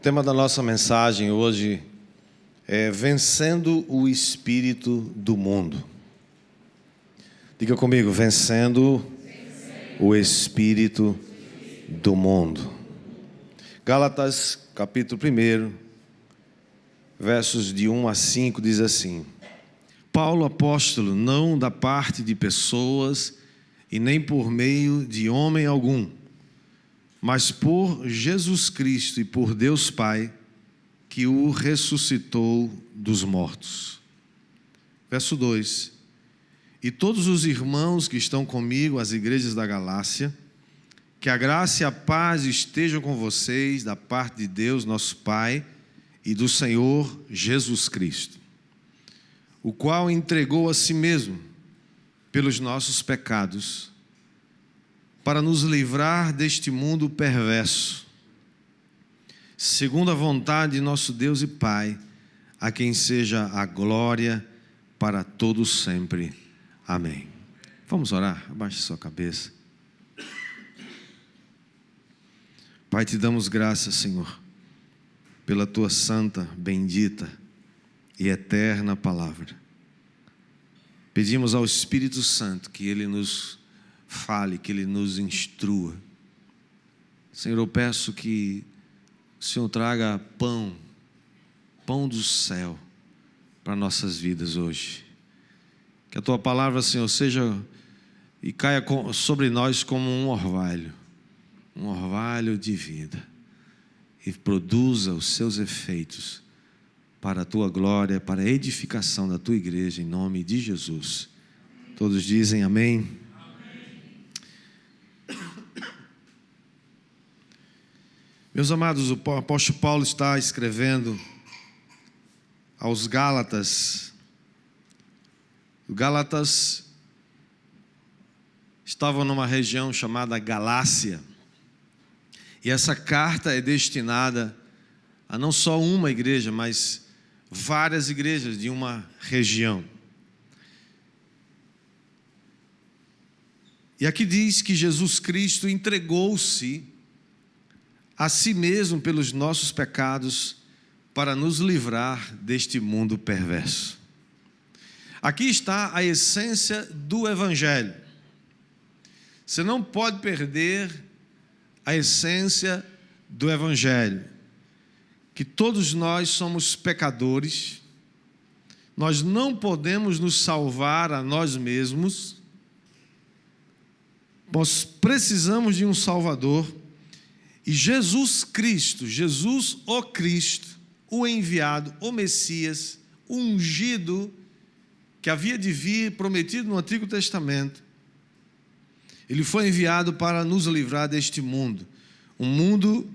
tema da nossa mensagem hoje é Vencendo o Espírito do Mundo. Diga comigo, vencendo o Espírito do Mundo. Gálatas, capítulo 1, versos de 1 a 5, diz assim: Paulo, apóstolo, não da parte de pessoas e nem por meio de homem algum, mas por Jesus Cristo e por Deus Pai, que o ressuscitou dos mortos. Verso 2: E todos os irmãos que estão comigo, as igrejas da Galácia, que a graça e a paz estejam com vocês, da parte de Deus, nosso Pai, e do Senhor Jesus Cristo, o qual entregou a si mesmo pelos nossos pecados, para nos livrar deste mundo perverso, segundo a vontade de nosso Deus e Pai, a quem seja a glória para todos sempre. Amém. Vamos orar? Abaixe sua cabeça. Pai, te damos graças, Senhor, pela tua santa, bendita e eterna palavra. Pedimos ao Espírito Santo que Ele nos fale, que Ele nos instrua. Senhor, eu peço que o Senhor traga pão do céu para nossas vidas hoje. Que a tua palavra, Senhor, seja e caia sobre nós como um orvalho de vida, e produza os seus efeitos para a tua glória, para a edificação da tua igreja, em nome de Jesus. Todos dizem amém? Meus amados, o apóstolo Paulo está escrevendo aos Gálatas. Os Gálatas estavam numa região chamada Galácia. E essa carta é destinada a não só uma igreja, mas várias igrejas de uma região. E aqui diz que Jesus Cristo entregou-se a si mesmo pelos nossos pecados para nos livrar deste mundo perverso. Aqui está a essência do Evangelho. Você não pode perder a essência do Evangelho, que todos nós somos pecadores, nós não podemos nos salvar a nós mesmos, nós precisamos de um Salvador. E Jesus Cristo, Jesus o Cristo, o enviado, o Messias, o ungido, que havia de vir, prometido no Antigo Testamento, ele foi enviado para nos livrar deste mundo, um mundo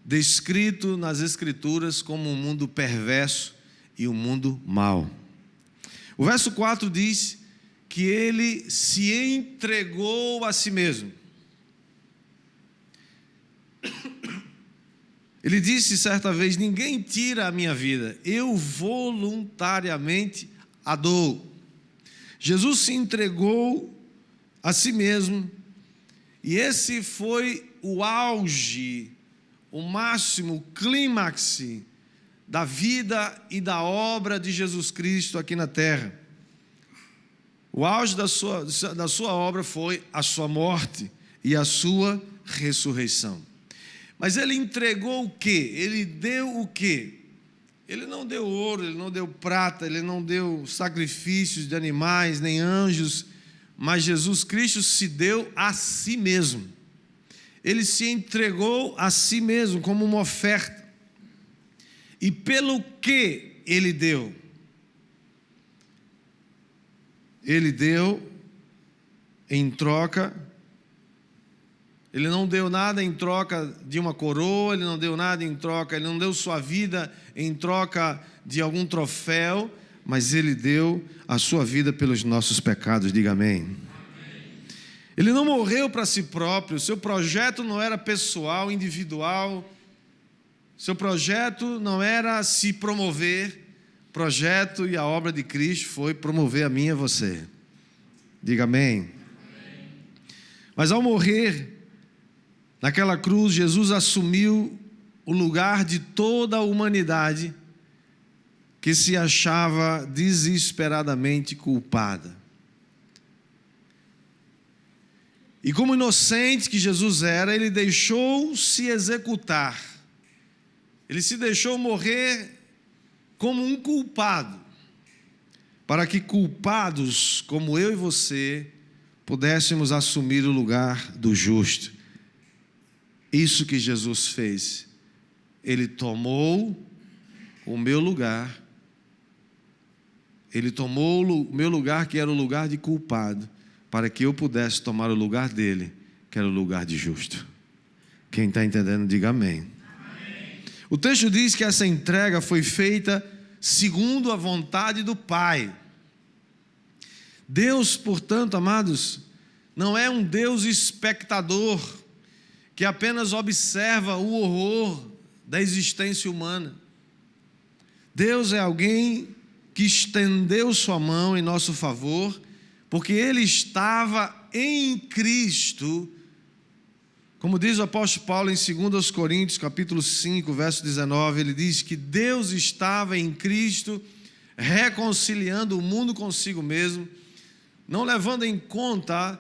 descrito nas Escrituras como um mundo perverso e um mundo mau. O verso 4 diz que ele se entregou a si mesmo. Ele disse certa vez: ninguém tira a minha vida, eu voluntariamente a dou. Jesus se entregou a si mesmo, e esse foi o auge, o máximo, o clímax da vida e da obra de Jesus Cristo aqui na terra. O auge da sua obra foi a sua morte e a sua ressurreição. Mas ele entregou o quê? Ele deu o quê? Ele não deu ouro, ele não deu prata, ele não deu sacrifícios de animais, nem anjos, mas Jesus Cristo se deu a si mesmo. Ele se entregou a si mesmo como uma oferta. E pelo que ele deu? Ele deu em troca. Ele não deu nada em troca de uma coroa, ele não deu nada em troca, ele não deu sua vida em troca de algum troféu, mas ele deu a sua vida pelos nossos pecados. Diga amém. Ele não morreu para si próprio, seu projeto não era pessoal, individual, seu projeto não era se promover, o projeto e a obra de Cristo foi promover a mim e a você. Diga amém. Mas ao morrer naquela cruz, Jesus assumiu o lugar de toda a humanidade que se achava desesperadamente culpada. E como inocente que Jesus era, ele deixou-se executar. Ele se deixou morrer como um culpado, para que culpados como eu e você pudéssemos assumir o lugar do justo. Isso que Jesus fez. Ele tomou o meu lugar. Ele tomou o meu lugar, que era o lugar de culpado, para que eu pudesse tomar o lugar dele, que era o lugar de justo. Quem está entendendo, diga amém. Amém. O texto diz que essa entrega foi feita segundo a vontade do Pai. Deus, portanto, amados, não é um Deus espectador, que apenas observa o horror da existência humana. Deus é alguém que estendeu sua mão em nosso favor, porque Ele estava em Cristo, como diz o apóstolo Paulo em 2 Coríntios, capítulo 5, verso 19, ele diz que Deus estava em Cristo, reconciliando o mundo consigo mesmo, não levando em conta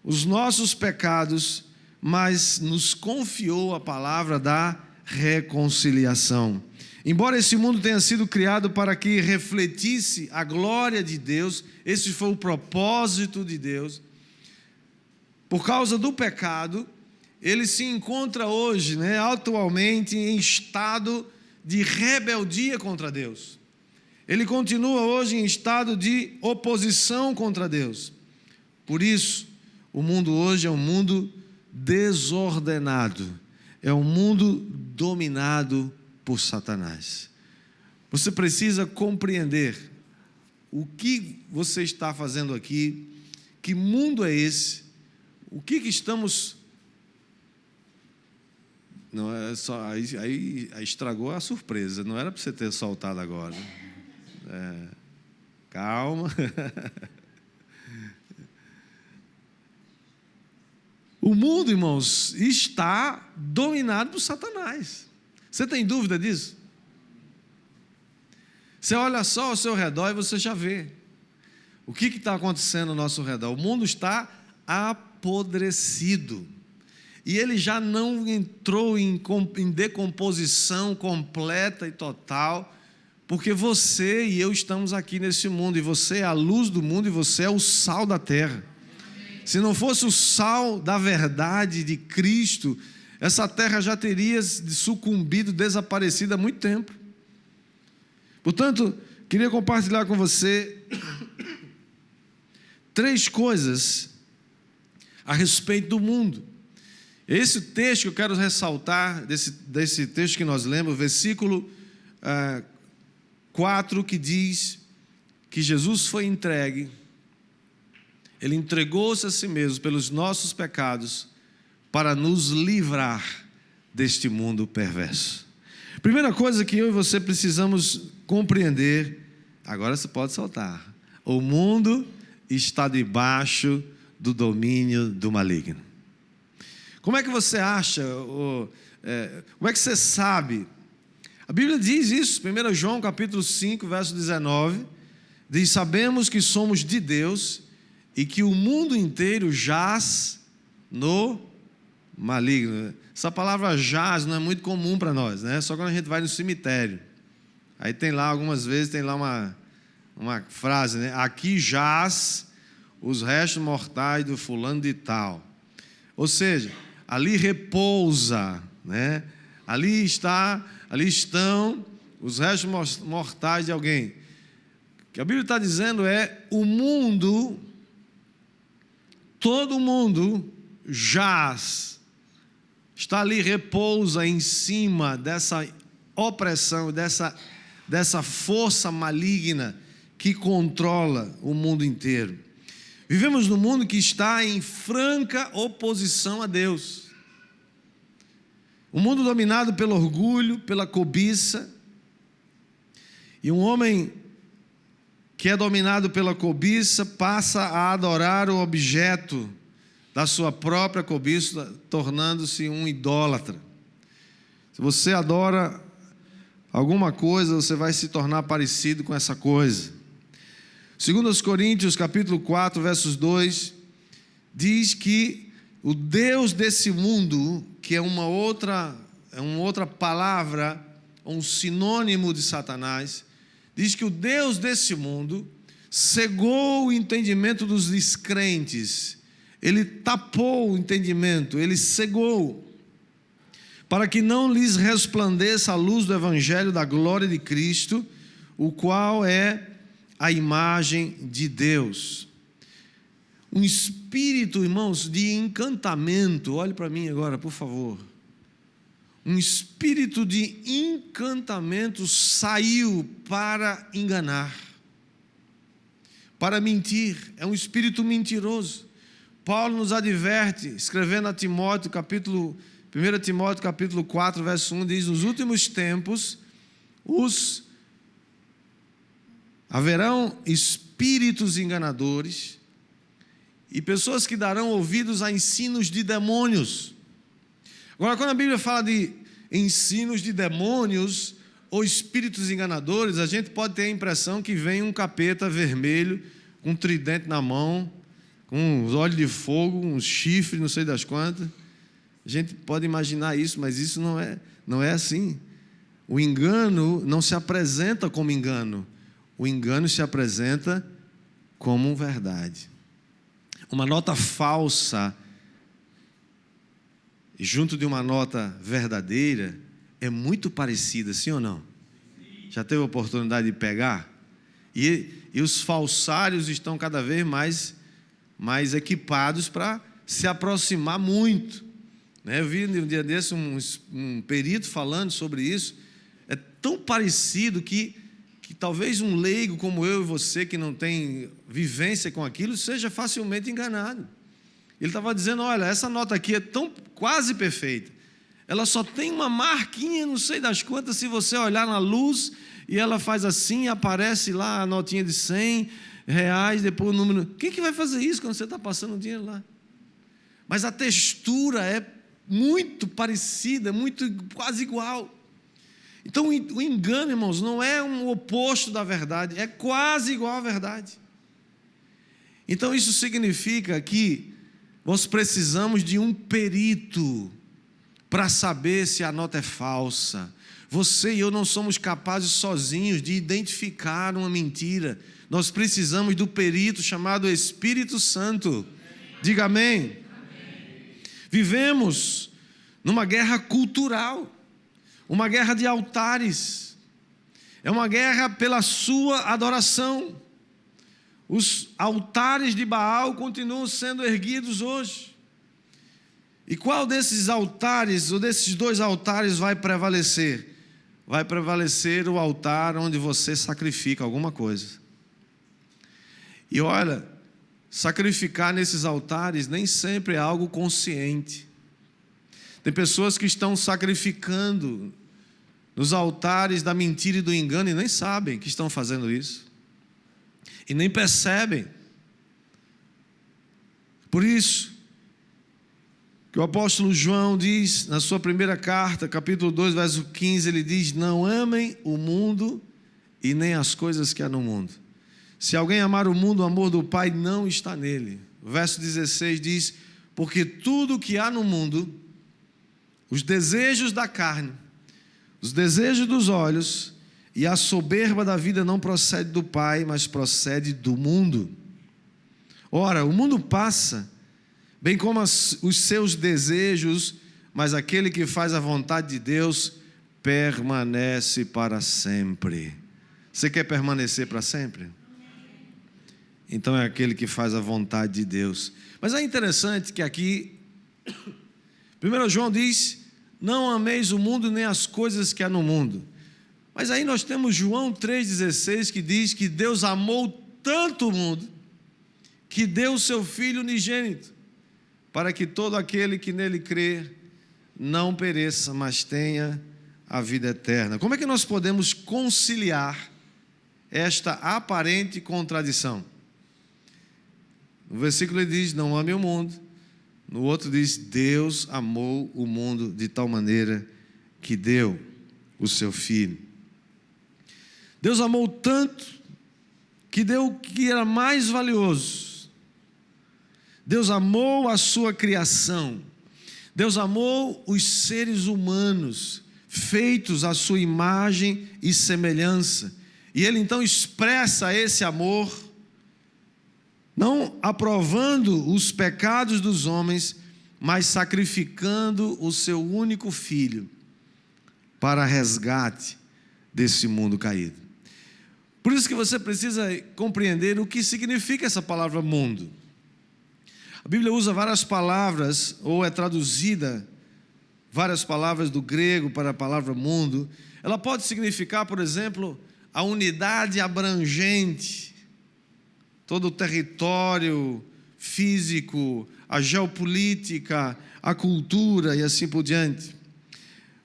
os nossos pecados, mas nos confiou a palavra da reconciliação. Embora esse mundo tenha sido criado para que refletisse a glória de Deus, esse foi o propósito de Deus, por causa do pecado, ele se encontra hoje, atualmente, em estado de rebeldia contra Deus. Ele continua hoje em estado de oposição contra Deus. Por isso, o mundo hoje é um mundo desordenado, é um mundo dominado por Satanás. Você precisa compreender o que você está fazendo aqui, que mundo é esse, o que estamos... Não é só aí estragou a surpresa, não era para você ter soltado agora. Calma. O mundo, irmãos, está dominado por Satanás. Você tem dúvida disso? Você olha só ao seu redor e você já vê o que está acontecendo ao nosso redor. O mundo está apodrecido. E ele já não entrou em decomposição completa e total, porque você e eu estamos aqui nesse mundo, e você é a luz do mundo, e você é o sal da terra. Se não fosse o sal da verdade de Cristo, essa terra já teria sucumbido, desaparecido há muito tempo. Portanto, queria compartilhar com você 3 coisas a respeito do mundo. Esse texto que eu quero ressaltar, desse texto que nós lemos, versículo 4, que diz que Jesus foi entregue, Ele entregou-se a si mesmo pelos nossos pecados, para nos livrar deste mundo perverso. Primeira coisa que eu e você precisamos compreender, agora você pode soltar: o mundo está debaixo do domínio do maligno. Como é que você acha, como é que você sabe? A Bíblia diz isso, 1 João capítulo 5, verso 19, diz: sabemos que somos de Deus e que o mundo inteiro jaz no maligno. Essa palavra jaz não é muito comum para nós, só quando a gente vai no cemitério. Aí tem lá, algumas vezes, tem lá uma frase, aqui jaz os restos mortais do fulano de tal. Ou seja, ali repousa, ali estão os restos mortais de alguém. O que a Bíblia está dizendo é: o mundo, todo mundo jaz, está ali, repousa em cima dessa opressão, dessa força maligna que controla o mundo inteiro. Vivemos num mundo que está em franca oposição a Deus. Um mundo dominado pelo orgulho, pela cobiça. E um homem que é dominado pela cobiça passa a adorar o objeto da sua própria cobiça, tornando-se um idólatra. Se você adora alguma coisa, você vai se tornar parecido com essa coisa. 2 Coríntios, capítulo 4, versos 2, diz que o Deus desse mundo, que é uma outra palavra, um sinônimo de Satanás, diz que o Deus desse mundo cegou o entendimento dos descrentes. Ele tapou o entendimento, ele cegou, para que não lhes resplandeça a luz do evangelho da glória de Cristo, o qual é a imagem de Deus. Um espírito, irmãos, de encantamento, olhe para mim agora, por favor. Um espírito de encantamento saiu para enganar, para mentir. É um espírito mentiroso. Paulo nos adverte, escrevendo a Timóteo, 1 Timóteo capítulo 4, verso 1, diz: nos últimos tempos haverão espíritos enganadores e pessoas que darão ouvidos a ensinos de demônios. Agora, quando a Bíblia fala de ensinos de demônios ou espíritos enganadores, a gente pode ter a impressão que vem um capeta vermelho, com um tridente na mão, com uns olhos de fogo, uns chifres, não sei das quantas. A gente pode imaginar isso, mas isso não é assim. O engano não se apresenta como engano. O engano se apresenta como verdade. Uma nota falsa, junto de uma nota verdadeira, é muito parecida, sim ou não? Já teve a oportunidade de pegar? E os falsários estão cada vez mais equipados para se aproximar muito. Eu vi um dia desse um perito falando sobre isso. É tão parecido que talvez um leigo como eu e você, que não tem vivência com aquilo, seja facilmente enganado. Ele estava dizendo: olha, essa nota aqui é tão quase perfeita, ela só tem uma marquinha, não sei das quantas, se você olhar na luz, e ela faz assim, aparece lá a notinha de R$100, depois o número. Quem que vai fazer isso quando você está passando o dinheiro lá? Mas a textura é muito parecida, quase igual. Então o engano, irmãos, não é um oposto da verdade, é quase igual à verdade. Então isso significa que nós precisamos de um perito para saber se a nota é falsa. Você e eu não somos capazes sozinhos de identificar uma mentira. Nós precisamos do perito chamado Espírito Santo. Diga amém. Vivemos numa guerra cultural, uma guerra de altares, é uma guerra pela sua adoração. Os altares de Baal continuam sendo erguidos hoje. E qual desses altares, ou desses dois altares, vai prevalecer? Vai prevalecer o altar onde você sacrifica alguma coisa. E olha, sacrificar nesses altares nem sempre é algo consciente. Tem pessoas que estão sacrificando nos altares da mentira e do engano e nem sabem que estão fazendo isso. E nem percebem. Por isso que o apóstolo João diz na sua primeira carta, capítulo 2, verso 15, ele diz: não amem o mundo e nem as coisas que há no mundo. Se alguém amar o mundo, o amor do Pai não está nele. O verso 16 diz: porque tudo que há no mundo, os desejos da carne, os desejos dos olhos e a soberba da vida não procede do Pai, mas procede do mundo. Ora, o mundo passa, bem como os seus desejos, mas aquele que faz a vontade de Deus permanece para sempre. Você quer permanecer para sempre? Então é aquele que faz a vontade de Deus. Mas é interessante que aqui 1 João diz: não ameis o mundo nem as coisas que há no mundo. Mas aí nós temos João 3,16, que diz que Deus amou tanto o mundo que deu o seu Filho unigênito, para que todo aquele que nele crer não pereça, mas tenha a vida eterna. Como é que nós podemos conciliar esta aparente contradição? No versículo ele diz: não ame o mundo. No outro diz: Deus amou o mundo de tal maneira que deu o seu Filho. Deus amou tanto que deu o que era mais valioso. Deus amou a sua criação. Deus amou os seres humanos, feitos à sua imagem e semelhança. E Ele então expressa esse amor, não aprovando os pecados dos homens, mas sacrificando o seu único Filho para resgate desse mundo caído. Por isso que você precisa compreender o que significa essa palavra mundo. A Bíblia usa várias palavras, ou é traduzida várias palavras do grego para a palavra mundo. Ela pode significar, por exemplo, a unidade abrangente, todo o território físico, a geopolítica, a cultura e assim por diante.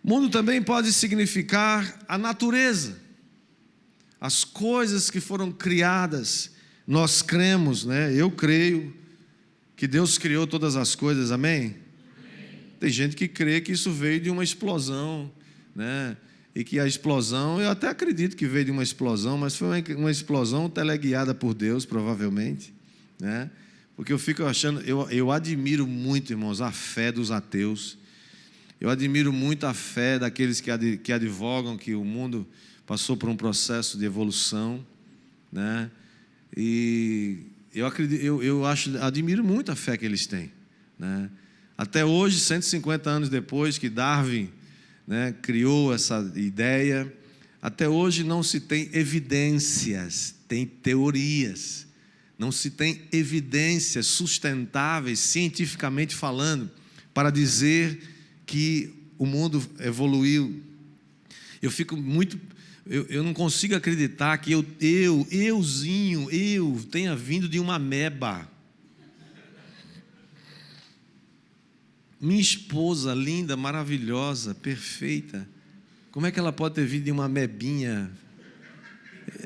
Mundo também pode significar a natureza, as coisas que foram criadas. Nós cremos, né? Eu creio que Deus criou todas as coisas, amém? Tem gente que crê que isso veio de uma explosão, né? E que a explosão, eu até acredito que veio de uma explosão, mas foi uma explosão teleguiada por Deus, provavelmente, né? Porque eu fico achando, eu admiro muito, irmãos, a fé dos ateus. Eu admiro muito a fé daqueles que advogam que o mundo passou por um processo de evolução, né? E eu admiro muito a fé que eles têm, né? Até hoje, 150 anos depois que Darwin, né, criou essa ideia, até hoje não se tem evidências, tem teorias, não se tem evidências sustentáveis, cientificamente falando, para dizer que o mundo evoluiu. Eu não consigo acreditar que eu tenha vindo de uma ameba. Minha esposa, linda, maravilhosa, perfeita, como é que ela pode ter vindo de uma amebinha?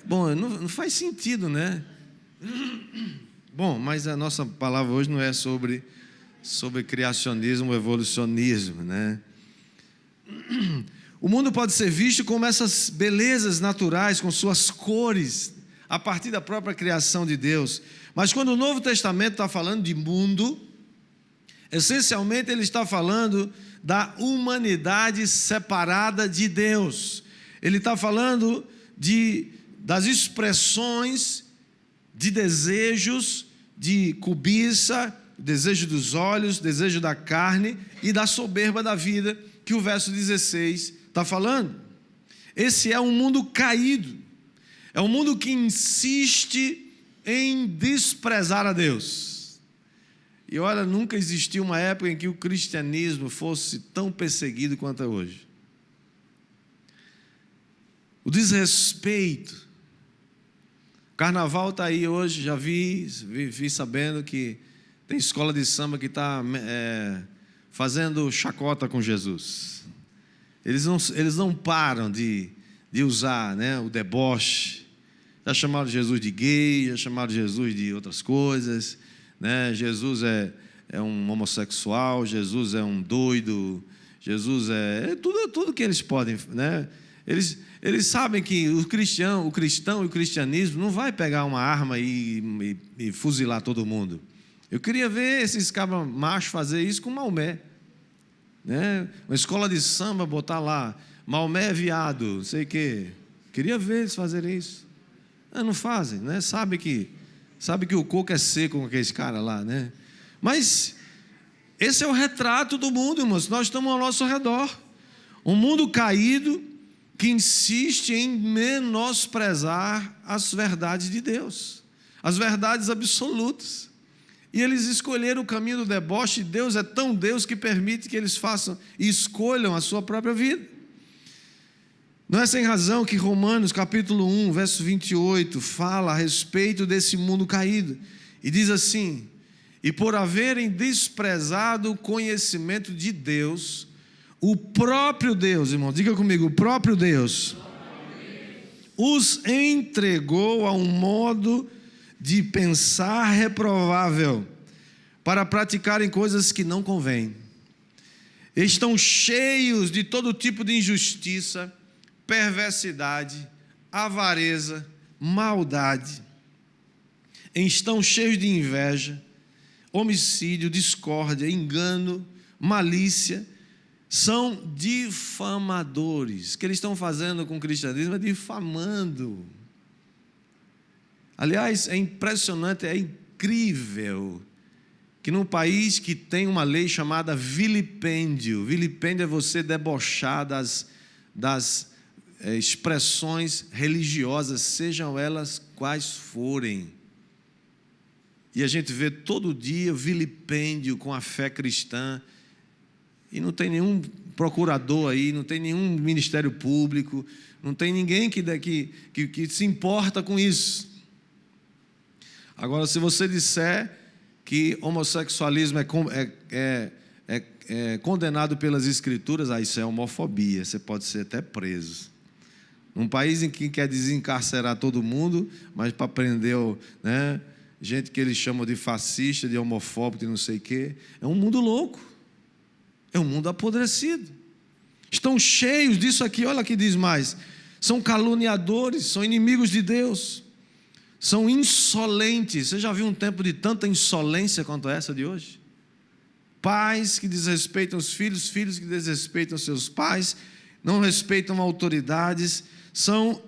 Bom, não faz sentido, né? Bom, mas a nossa palavra hoje não é sobre criacionismo ou evolucionismo, né? O mundo pode ser visto como essas belezas naturais, com suas cores, a partir da própria criação de Deus. Mas quando o Novo Testamento está falando de mundo, essencialmente ele está falando da humanidade separada de Deus. Ele está falando das expressões de desejos, de cobiça, desejo dos olhos, desejo da carne e da soberba da vida, que o verso 16 está falando. Esse é um mundo caído, é um mundo que insiste em desprezar a Deus. E olha, nunca existiu uma época em que o cristianismo fosse tão perseguido quanto é hoje. O desrespeito. O carnaval está aí hoje, já vi sabendo que tem escola de samba que está fazendo chacota com Jesus. Eles não param de usar, né, o deboche. Já chamaram Jesus de gay, já chamaram Jesus de outras coisas, né? Jesus é um homossexual, Jesus é um doido, Jesus é tudo que eles podem, né? Eles sabem que o cristão e o cristianismo não vai pegar uma arma e fuzilar todo mundo. Eu queria ver esses cabras machos fazer isso com Maomé, né? Uma escola de samba, botar lá, Maomé é viado, não sei o quê. Queria ver eles fazerem isso. Não fazem, né? Sabe que o coco é seco com aqueles caras lá, né? Mas esse é o retrato do mundo, irmãos. Nós estamos ao nosso redor. Um mundo caído que insiste em menosprezar as verdades de Deus, as verdades absolutas. E eles escolheram o caminho do deboche. Deus é tão Deus que permite que eles façam e escolham a sua própria vida. Não é sem razão que Romanos capítulo 1, verso 28, fala a respeito desse mundo caído. E diz assim: e por haverem desprezado o conhecimento de Deus, o próprio Deus, irmão, diga comigo, o próprio Deus, os entregou a um modo de pensar reprovável, para praticarem coisas que não convêm. estão cheios de todo tipo de injustiça, perversidade, avareza, maldade. Estão cheios de inveja, homicídio, discórdia, engano, malícia. São difamadores. O que eles estão fazendo com o cristianismo é difamando. Aliás, é impressionante, é incrível que num país que tem uma lei chamada vilipêndio, vilipêndio é você debochar das expressões religiosas, sejam elas quais forem. E a gente vê todo dia vilipêndio com a fé cristã, e não tem nenhum procurador aí, não tem nenhum ministério público, não tem ninguém que se importa com isso. Agora, se você disser que homossexualismo é condenado pelas Escrituras, isso é homofobia, você pode ser até preso. Num país em que quer desencarcerar todo mundo, mas para prender gente que eles chamam de fascista, de homofóbico, de não sei o quê, é um mundo louco, é um mundo apodrecido. Estão cheios disso aqui, olha que diz mais, são caluniadores, são inimigos de Deus, são insolentes. Você já viu um tempo de tanta insolência quanto essa de hoje? Pais que desrespeitam os filhos, filhos que desrespeitam seus pais, não respeitam autoridades, são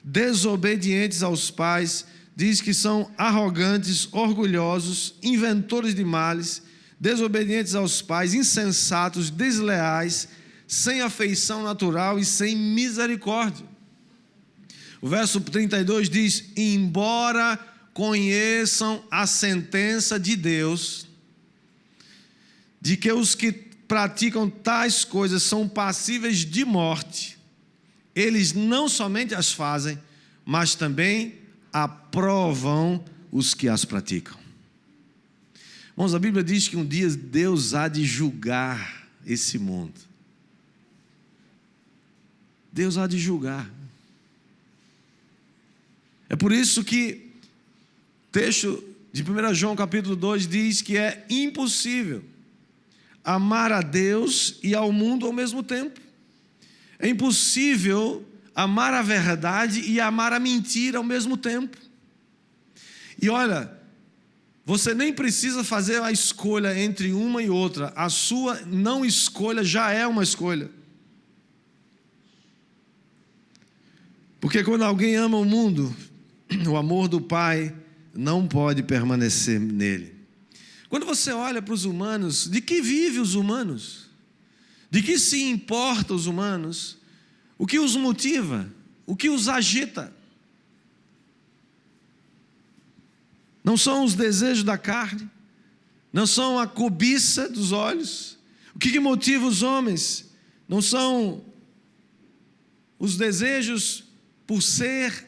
desobedientes aos pais, diz que são arrogantes, orgulhosos, inventores de males, desobedientes aos pais, insensatos, desleais, sem afeição natural e sem misericórdia. O verso 32 diz: embora conheçam a sentença de Deus, de que os que praticam tais coisas são passíveis de morte, eles não somente as fazem, mas também aprovam os que as praticam. Irmãos, a Bíblia diz que um dia Deus há de julgar esse mundo. Deus há de julgar. É por isso que o texto de 1 João capítulo 2 diz que é impossível amar a Deus e ao mundo ao mesmo tempo. É impossível amar a verdade e amar a mentira ao mesmo tempo. E olha, você nem precisa fazer a escolha entre uma e outra. A sua não escolha já é uma escolha. Porque quando alguém ama o mundo, o amor do Pai não pode permanecer nele. Quando você olha para os humanos, de que vivem os humanos? De que se importam os humanos? O que os motiva? O que os agita? Não são os desejos da carne? Não são a cobiça dos olhos? O que motiva os homens? Não são os desejos por ser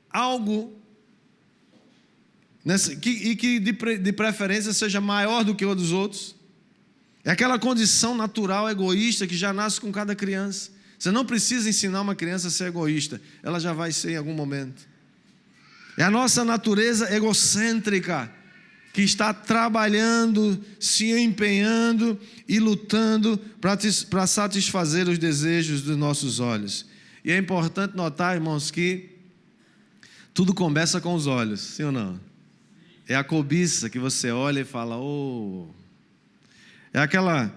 algo que de preferência seja maior do que o dos outros? É aquela condição natural egoísta que já nasce com cada criança. Você não precisa ensinar uma criança a ser egoísta, ela já vai ser em algum momento. É a nossa natureza egocêntrica que está trabalhando, se empenhando e lutando para satisfazer os desejos dos nossos olhos. E é importante notar, irmãos, que tudo começa com os olhos, sim ou não? É a cobiça que você olha e fala, é aquela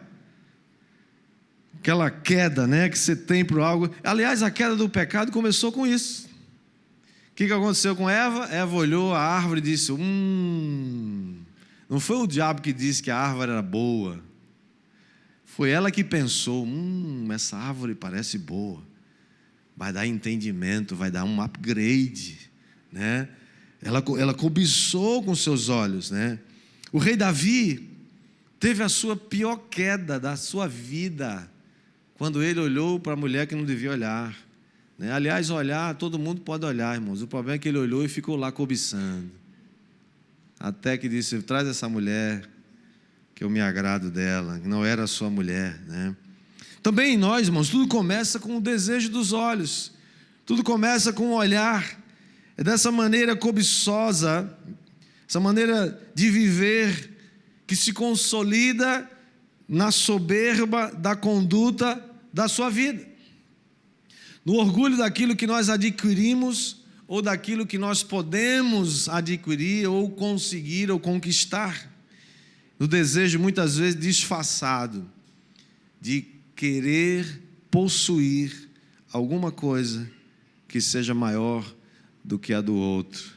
queda, que você tem por algo. Aliás, a queda do pecado começou com isso. O que aconteceu com Eva? Eva olhou a árvore e disse, não foi o diabo que disse que a árvore era boa. Foi ela que pensou, essa árvore parece boa. Vai dar entendimento, vai dar um upgrade, Ela cobiçou com seus olhos, O rei Davi teve a sua pior queda da sua vida, quando ele olhou para a mulher que não devia olhar. Aliás, olhar, todo mundo pode olhar, irmãos. O problema é que ele olhou e ficou lá cobiçando. Até que disse, traz essa mulher, que eu me agrado dela, que não era a sua mulher, Também em nós, irmãos, tudo começa com o desejo dos olhos. Tudo começa com o olhar. É dessa maneira cobiçosa, essa maneira de viver, que se consolida na soberba da conduta da sua vida, no orgulho daquilo que nós adquirimos ou daquilo que nós podemos adquirir ou conseguir ou conquistar, no desejo muitas vezes disfarçado de querer possuir alguma coisa que seja maior do que a do outro.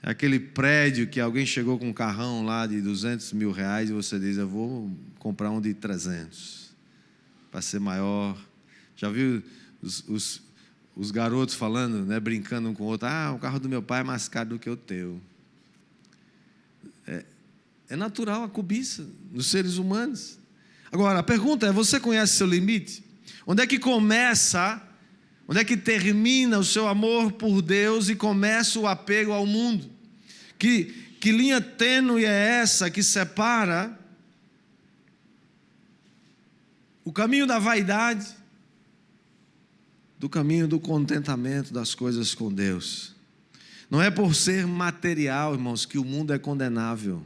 Aquele prédio que alguém chegou com um carrão lá de 200 mil reais e você diz, eu vou comprar um de 300 para ser maior. Já viu os garotos falando, né, brincando um com o outro, o carro do meu pai é mais caro do que o teu. É natural a cobiça nos seres humanos. Agora, a pergunta é, você conhece seu limite? Onde é que começa, onde é que termina o seu amor por Deus e começa o apego ao mundo? Que linha tênue é essa que separa o caminho da vaidade do caminho do contentamento das coisas com Deus? Não é por ser material, irmãos, que o mundo é condenável.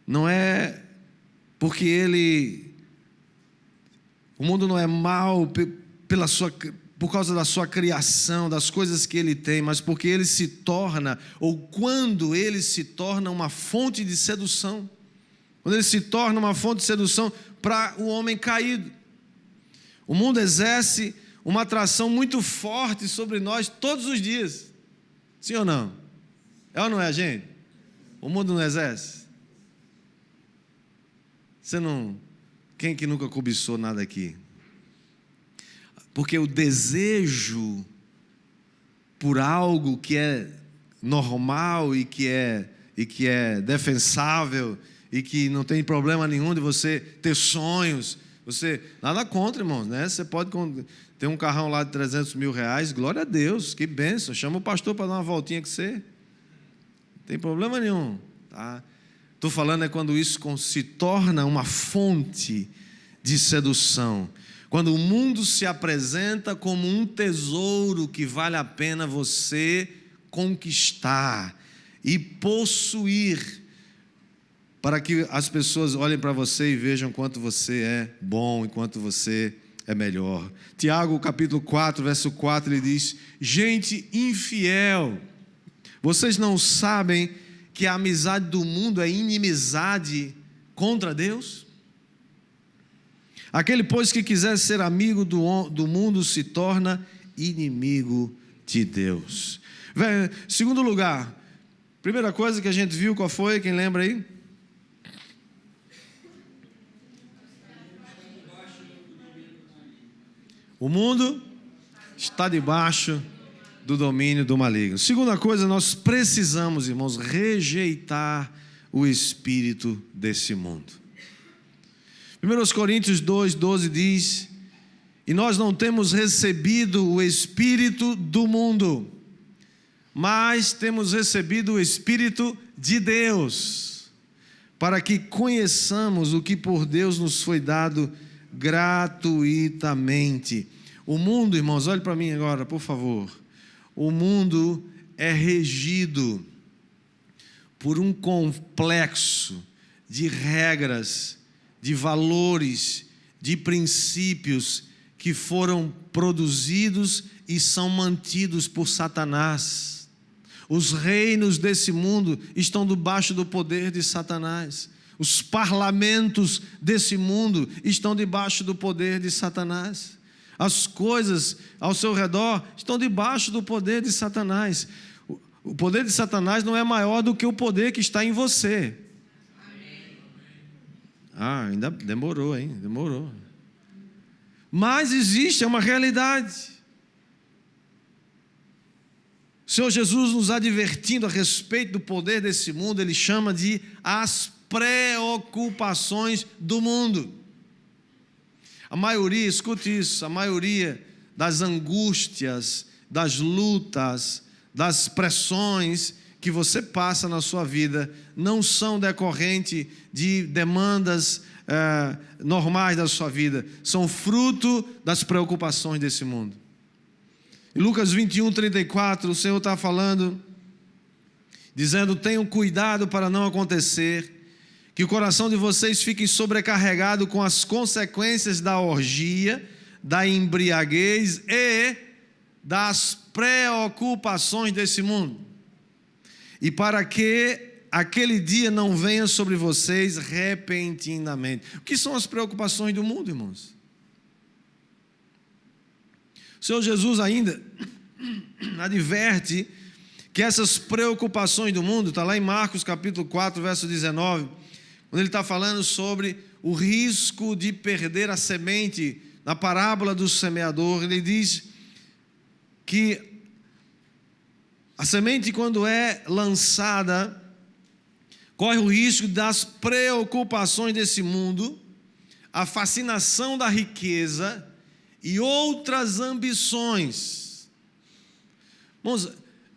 Não é porque o mundo não é mau por causa da sua criação, das coisas que ele tem, mas porque ele se torna, ou quando ele se torna uma fonte de sedução. Quando ele se torna uma fonte de sedução para o homem caído. O mundo exerce uma atração muito forte sobre nós todos os dias. Sim ou não? É ou não é, gente? O mundo não exerce? Quem que nunca cobiçou nada aqui? Porque o desejo por algo que é normal e que é defensável e que não tem problema nenhum de você ter sonhos, nada contra, irmãos, né? Você pode ter um carrão lá de 300 mil reais, glória a Deus, que bênção, chama o pastor para dar uma voltinha com você, não tem problema nenhum, tá? Estou falando é quando isso se torna uma fonte de sedução, quando o mundo se apresenta como um tesouro que vale a pena você conquistar e possuir, para que as pessoas olhem para você e vejam quanto você é bom e quanto você é melhor. Tiago capítulo 4, verso 4, ele diz, gente infiel, vocês não sabem que a amizade do mundo é inimizade contra Deus? Aquele, pois, que quiser ser amigo do mundo se torna inimigo de Deus. Segundo lugar, primeira coisa que a gente viu, qual foi? Quem lembra aí? O mundo está debaixo do domínio do maligno. Segunda coisa, nós precisamos, irmãos, rejeitar o espírito desse mundo. 1 Coríntios 2:12 diz, e nós não temos recebido o espírito do mundo, mas temos recebido o espírito de Deus, para que conheçamos o que por Deus nos foi dado gratuitamente. O mundo, irmãos, olhe para mim agora, por favor. O mundo é regido por um complexo de regras, de valores, de princípios que foram produzidos e são mantidos por Satanás. Os reinos desse mundo estão debaixo do poder de Satanás. Os parlamentos desse mundo estão debaixo do poder de Satanás. As coisas ao seu redor estão debaixo do poder de Satanás. O poder de Satanás não é maior do que o poder que está em você. Ainda demorou, hein? Demorou. Mas existe, é uma realidade. O Senhor Jesus nos advertindo a respeito do poder desse mundo, Ele chama de as preocupações do mundo. A maioria, escute isso, a maioria das angústias, das lutas, das pressões que você passa na sua vida não são decorrente de demandas normais da sua vida, são fruto das preocupações desse mundo. Em Lucas 21:34, o Senhor está falando, dizendo, tenham cuidado para não acontecer Que o coração de vocês fique sobrecarregado com as consequências da orgia, da embriaguez e das preocupações desse mundo. E para que aquele dia não venha sobre vocês repentinamente. O que são as preocupações do mundo, irmãos? O Senhor Jesus ainda adverte que essas preocupações do mundo, está lá em Marcos capítulo 4, verso 19, quando ele está falando sobre o risco de perder a semente, na parábola do semeador, ele diz que a semente, quando é lançada, corre o risco das preocupações desse mundo, a fascinação da riqueza e outras ambições. Irmãos,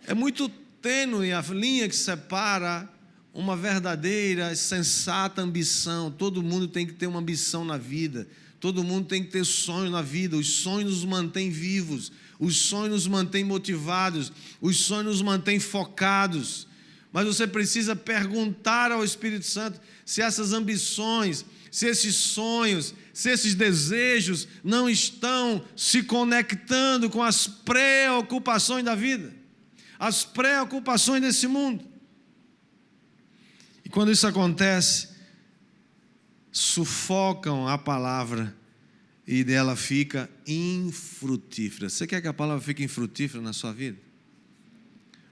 é muito tênue a linha que separa uma verdadeira, sensata ambição. Todo mundo tem que ter uma ambição na vida, todo mundo tem que ter sonho na vida. Os sonhos nos mantêm vivos, os sonhos nos mantêm motivados, os sonhos nos mantêm focados. Mas você precisa perguntar ao Espírito Santo se essas ambições, se esses sonhos, se esses desejos não estão se conectando com as preocupações da vida, as preocupações desse mundo. E quando isso acontece, sufocam a palavra e dela fica infrutífera. Você quer que a palavra fique infrutífera na sua vida?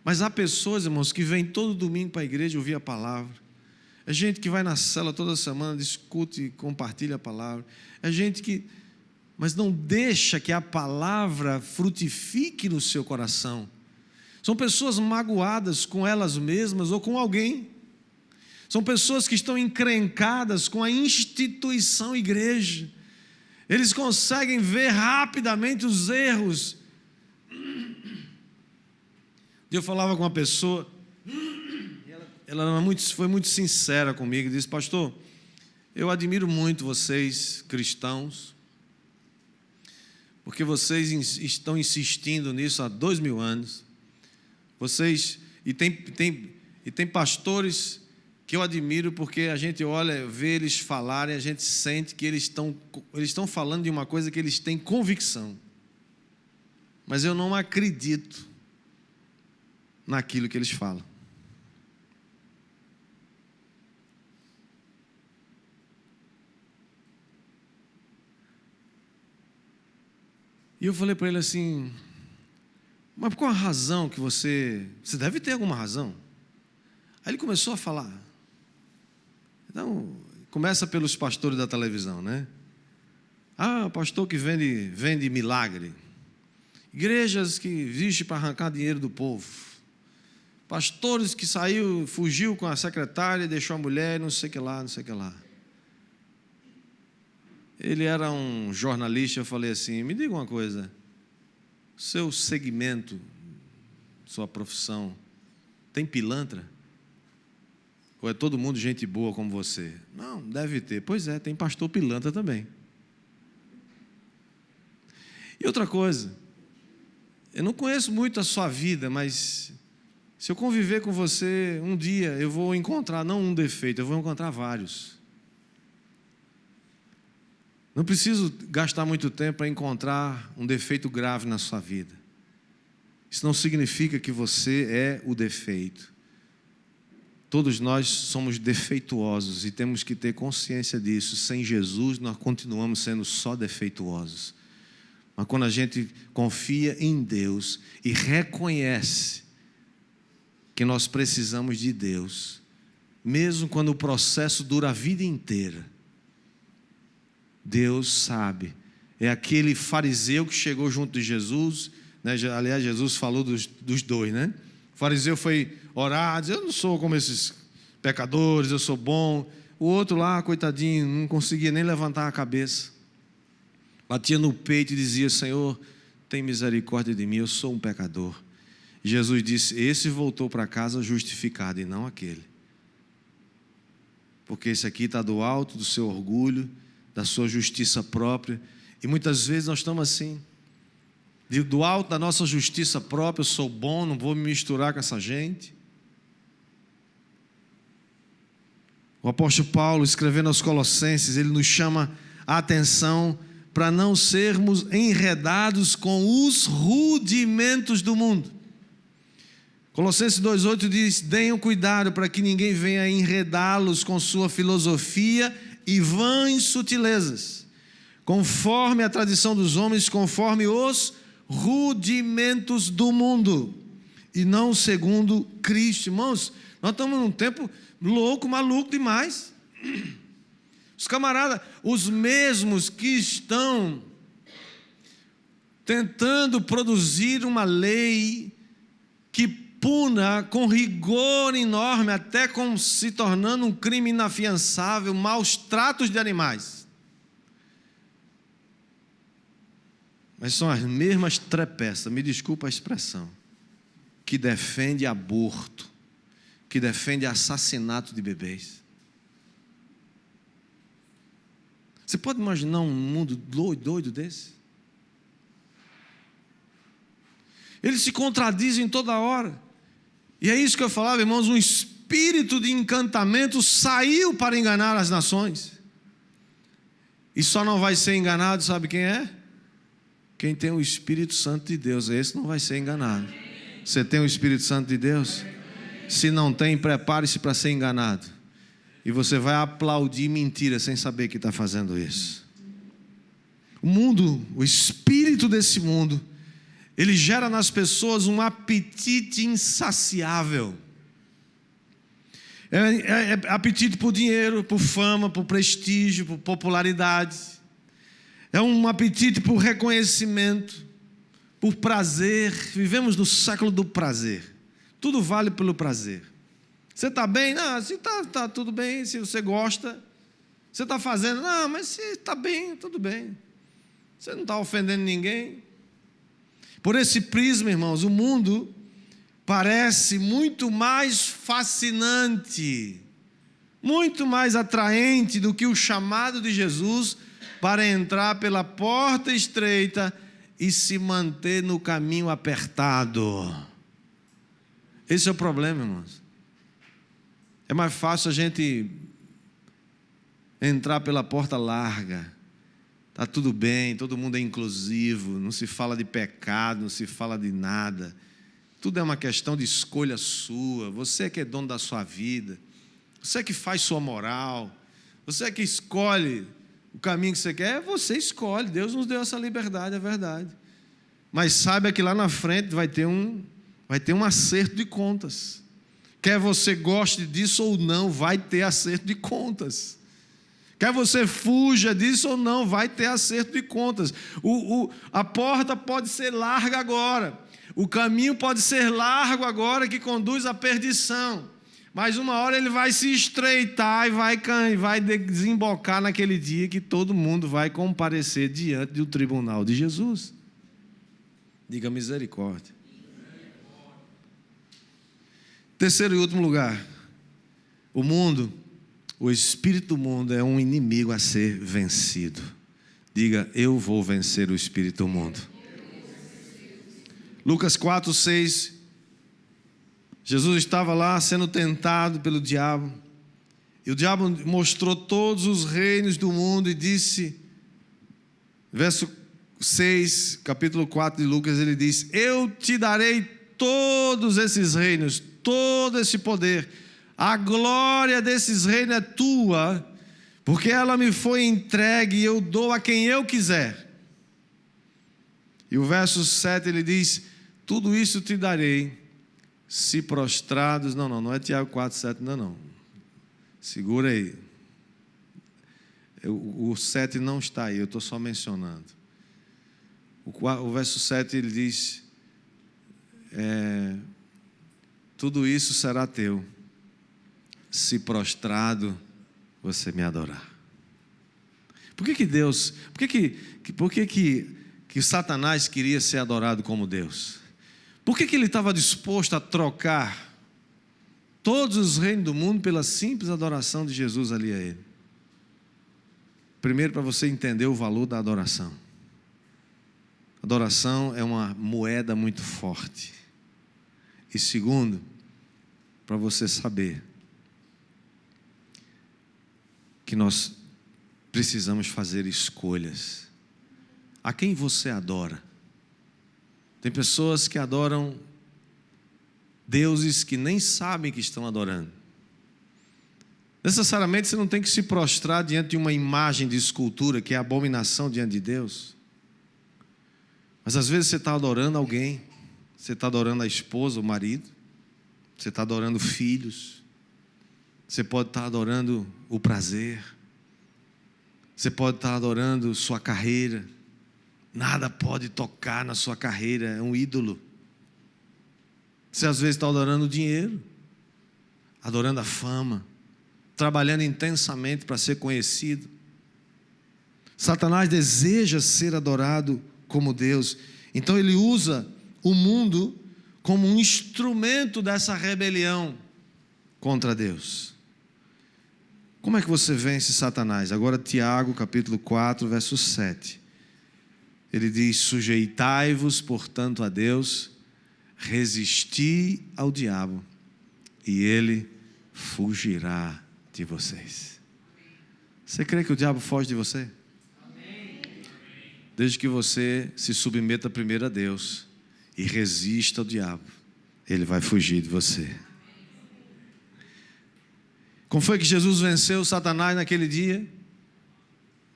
Mas há pessoas, irmãos, que vêm todo domingo para a igreja ouvir a palavra. É gente que vai na cela toda semana, discute e compartilha a palavra. É gente que... mas não deixa que a palavra frutifique no seu coração. São pessoas magoadas com elas mesmas ou com alguém. São pessoas que estão encrencadas com a instituição igreja. Eles conseguem ver rapidamente os erros. Eu falava com uma pessoa, ela foi muito sincera comigo, disse: pastor, eu admiro muito vocês cristãos, porque vocês estão insistindo nisso há 2000 anos, vocês, e tem pastores que eu admiro, porque a gente olha, vê eles falarem, a gente sente que eles estão falando de uma coisa que eles têm convicção, mas eu não acredito naquilo que eles falam. E eu falei para ele assim: mas qual a razão que você deve ter alguma razão? Aí ele começou a falar. Então, começa pelos pastores da televisão, né? Ah, pastor que vende milagre. Igrejas que existem para arrancar dinheiro do povo. Pastores que fugiu com a secretária e deixou a mulher, não sei o que lá, não sei o que lá. Ele era um jornalista. Eu falei assim: me diga uma coisa, seu segmento, sua profissão, tem pilantra? Ou é todo mundo gente boa como você? Não, deve ter. Pois é, tem pastor pilantra também. E outra coisa, eu não conheço muito a sua vida, mas se eu conviver com você um dia, eu vou encontrar não um defeito, eu vou encontrar vários. Não preciso gastar muito tempo para encontrar um defeito grave na sua vida. Isso não significa que você é o defeito. Todos nós somos defeituosos e temos que ter consciência disso. Sem Jesus, nós continuamos sendo só defeituosos. Mas quando a gente confia em Deus e reconhece que nós precisamos de Deus, mesmo quando o processo dura a vida inteira, Deus sabe. É aquele fariseu que chegou junto de Jesus, né? Aliás, Jesus falou dos dois, né? O fariseu foi orar, diz: eu não sou como esses pecadores, eu sou bom. O outro lá, coitadinho, não conseguia nem levantar a cabeça. Batia no peito e dizia: Senhor, tem misericórdia de mim, eu sou um pecador. E Jesus disse: esse voltou para casa justificado e não aquele. Porque esse aqui está do alto do seu orgulho, da sua justiça própria. E muitas vezes nós estamos assim, do alto da nossa justiça própria: eu sou bom, não vou me misturar com essa gente. O apóstolo Paulo, escrevendo aos Colossenses, ele nos chama a atenção para não sermos enredados com os rudimentos do mundo. Colossenses 2,8 diz: tenham cuidado para que ninguém venha enredá-los com sua filosofia e vãs sutilezas, conforme a tradição dos homens, conforme os rudimentos do mundo, e não segundo Cristo. Irmãos, nós estamos num tempo louco, maluco demais. Os camaradas, os mesmos que estão tentando produzir uma lei que puna com rigor enorme, até como se tornando um crime inafiançável, maus tratos de animais. Mas são as mesmas trepeças, me desculpa a expressão, que defende aborto, que defende assassinato de bebês. Você pode imaginar um mundo doido desse? Eles se contradizem toda hora. E é isso que eu falava, irmãos, um espírito de encantamento saiu para enganar as nações. E só não vai ser enganado, sabe quem é? Quem tem o Espírito Santo de Deus. Esse não vai ser enganado. Você tem o Espírito Santo de Deus? Se não tem, prepare-se para ser enganado. E você vai aplaudir mentira sem saber que está fazendo isso. O mundo, o espírito desse mundo, ele gera nas pessoas um apetite insaciável. É apetite por dinheiro, por fama, por prestígio, por popularidade. É um apetite por reconhecimento, por prazer. Vivemos no século do prazer. Tudo vale pelo prazer. Você está bem? Não, se está tudo bem, se você gosta. Você está fazendo? Não, mas se está bem, tudo bem. Você não está ofendendo ninguém. Por esse prisma, irmãos, o mundo parece muito mais fascinante, muito mais atraente do que o chamado de Jesus para entrar pela porta estreita e se manter no caminho apertado. Esse é o problema, irmãos. É mais fácil a gente entrar pela porta larga. Está tudo bem, todo mundo é inclusivo, não se fala de pecado, não se fala de nada. Tudo é uma questão de escolha sua. Você é que é dono da sua vida. Você é que faz sua moral. Você é que escolhe o caminho que você quer. Você escolhe. Deus nos deu essa liberdade, é verdade. Mas saiba que lá na frente vai ter um acerto de contas. Quer você goste disso ou não, vai ter acerto de contas. Quer você fuja disso ou não, vai ter acerto de contas. A porta pode ser larga agora. O caminho pode ser largo agora que conduz à perdição. Mas uma hora ele vai se estreitar e vai desembocar naquele dia que todo mundo vai comparecer diante do tribunal de Jesus. Diga misericórdia. Terceiro e último lugar. O mundo, o espírito do mundo é um inimigo a ser vencido. Diga, eu vou vencer o espírito do mundo. Lucas 4:6. Jesus estava lá sendo tentado pelo diabo. E o diabo mostrou todos os reinos do mundo e disse, verso 6, capítulo 4 de Lucas, ele diz: eu te darei todos esses reinos, todo esse poder. A glória desses reinos é tua, porque ela me foi entregue e eu dou a quem eu quiser. E o verso 7 ele diz: tudo isso te darei, se prostrados. Não é Tiago 4:7, não. Segura aí. O 7 não está aí, eu estou só mencionando. O verso 7 ele diz: tudo isso será teu, se prostrado você me adorar. Por que Satanás queria ser adorado como Deus? Por que ele estava disposto a trocar todos os reinos do mundo pela simples adoração de Jesus ali a ele? Primeiro, para você entender o valor da adoração. Adoração é uma moeda muito forte. E segundo, para você saber que nós precisamos fazer escolhas. A quem você adora? Tem pessoas que adoram deuses que nem sabem que estão adorando. Necessariamente você não tem que se prostrar diante de uma imagem de escultura que é abominação diante de Deus. Mas às vezes você está adorando alguém. Você está adorando a esposa, o marido. Você está adorando filhos. Você pode estar adorando o prazer. Você pode estar adorando sua carreira. Nada pode tocar na sua carreira, é um ídolo. Você às vezes está adorando o dinheiro, adorando a fama, trabalhando intensamente para ser conhecido. Satanás deseja ser adorado como Deus. Então ele usa o mundo como um instrumento dessa rebelião contra Deus. Como é que você vence Satanás? Agora Tiago capítulo 4, verso 7. Ele diz: sujeitai-vos, portanto, a Deus, resisti ao diabo, e ele fugirá de vocês. Você crê que o diabo foge de você? Amém. Desde que você se submeta primeiro a Deus e resista ao diabo, ele vai fugir de você. Como foi que Jesus venceu Satanás naquele dia?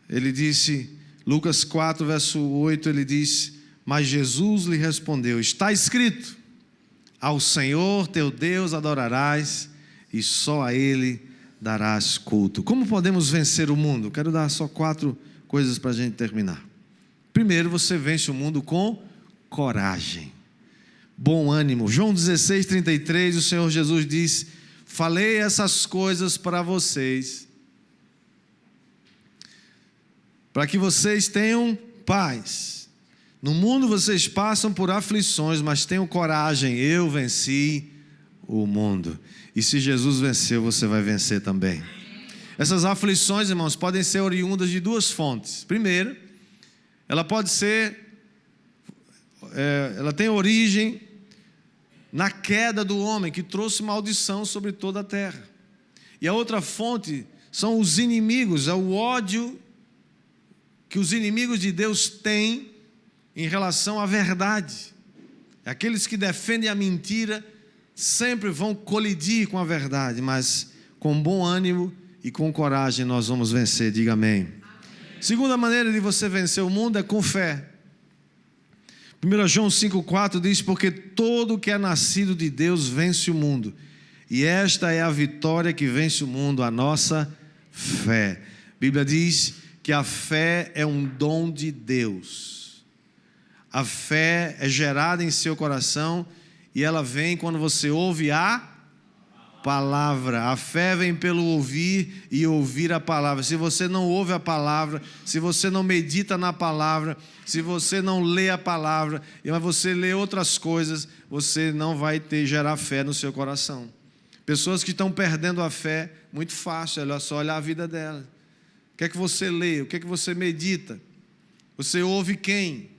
Ele disse, Lucas 4, verso 8, ele diz: mas Jesus lhe respondeu: está escrito, ao Senhor teu Deus adorarás e só a Ele darás culto. Como podemos vencer o mundo? Quero dar só 4 coisas para a gente terminar. Primeiro, você vence o mundo com coragem, bom ânimo. João 16, 33, o Senhor Jesus diz: falei essas coisas para vocês, para que vocês tenham paz. No mundo vocês passam por aflições, mas tenham coragem, eu venci o mundo. E se Jesus venceu, você vai vencer também. Essas aflições, irmãos, podem ser oriundas de 2 fontes. Primeiro, ela tem origem na queda do homem, que trouxe maldição sobre toda a terra. E a outra fonte são os inimigos, é o ódio que os inimigos de Deus têm em relação à verdade. Aqueles que defendem a mentira sempre vão colidir com a verdade, mas com bom ânimo e com coragem nós vamos vencer. Diga amém. Segunda maneira de você vencer o mundo é com fé. 1 João 5,4 diz: porque todo que é nascido de Deus vence o mundo, e esta é a vitória que vence o mundo, a nossa fé. A Bíblia diz que a fé é um dom de Deus. A fé é gerada em seu coração e ela vem quando você ouve a palavra. A fé vem pelo ouvir e ouvir a palavra. Se você não ouve a palavra, se você não medita na palavra, se você não lê a palavra, mas você lê outras coisas, você não vai gerar fé no seu coração. Pessoas que estão perdendo a fé, muito fácil, é só olhar a vida delas. O que é que você lê? O que é que você medita? Você ouve quem?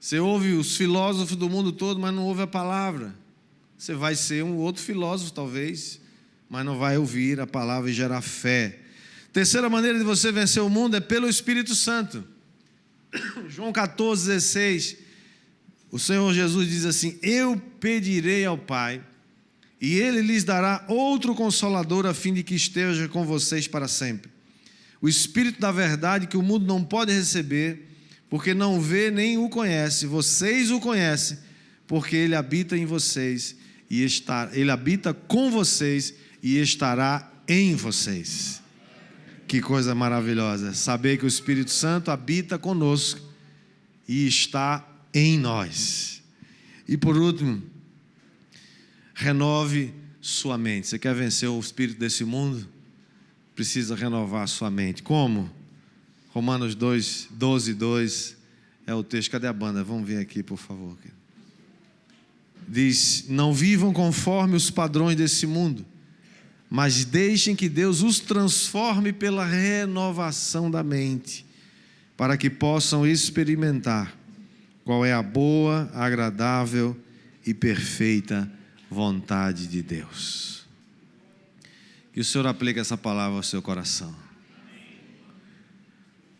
Você ouve os filósofos do mundo todo, mas não ouve a palavra. Você vai ser um outro filósofo talvez, mas não vai ouvir a palavra e gerar fé. Terceira maneira de você vencer o mundo é pelo Espírito Santo. João 14, 16, o Senhor Jesus diz assim: eu pedirei ao Pai, e Ele lhes dará outro Consolador, a fim de que esteja com vocês para sempre. O Espírito da verdade, que o mundo não pode receber, porque não vê nem o conhece. Vocês o conhecem, porque Ele habita em vocês, Ele habita com vocês e estará em vocês. Que coisa maravilhosa, saber que o Espírito Santo habita conosco e está em nós. E por último, renove sua mente. Você quer vencer o espírito desse mundo? Precisa renovar sua mente. Como? Romanos 2, 12, 2 é o texto. Cadê a banda? Vamos ver aqui, por favor. Diz: não vivam conforme os padrões desse mundo, mas deixem que Deus os transforme pela renovação da mente, para que possam experimentar qual é a boa, agradável e perfeita vontade de Deus. Que o Senhor aplique essa palavra ao seu coração.